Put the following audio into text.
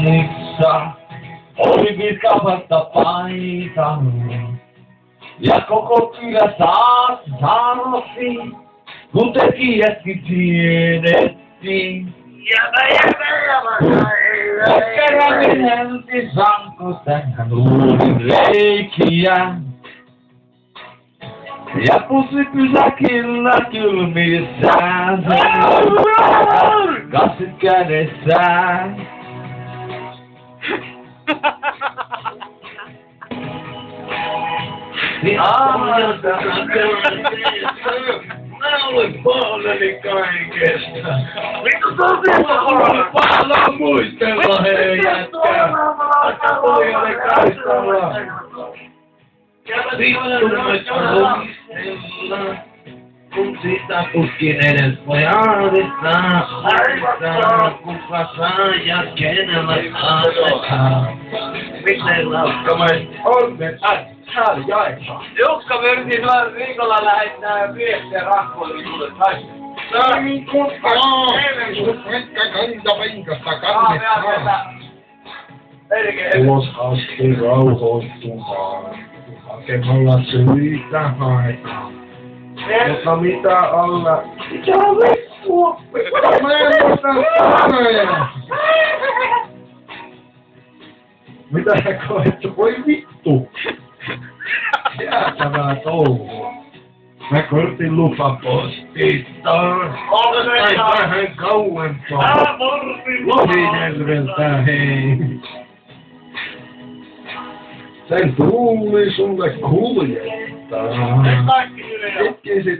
kaupungissa oli virkaamatta paikalla. Ja koko kylä taas sanosi, kun tekijätkin tiedettiin. Kerran hänti sankosta hän luuli reikiä. Ja pussi pysäkillä kylmissään, kassit kädessään. Niin aamulta mä olen pahoillani kaikesta. Mitä tosiaan paljon muistella hei jätkä? Toi oli kaistalla. Vittumassa muistella. Kun sitä puskin edes voi ahdistaa, kuka saa ja kenellä annetaan. Miten laukkamaisesti onnen täällä jaetaan. Jukka versi noin viikolla lähettää viestiä rahkoollisuudet haistaa. Niin kukka eilen kun vettä kantavinkasta kannettaan. Ulos asti rauhoittumaan. Hakemalla syitä haetaan. Mutta mitä alla? Mitä vittua? Mä en muista sanoja. Mitä sä koet? Voi vittu. Jäätävää touhua. Mä kortin lupapostista. Onko se Ai vähän kauempaa. Lohijärveltä hei. Sen tuuli sulle kuljettaa. kaikki ylejä. Itkin sit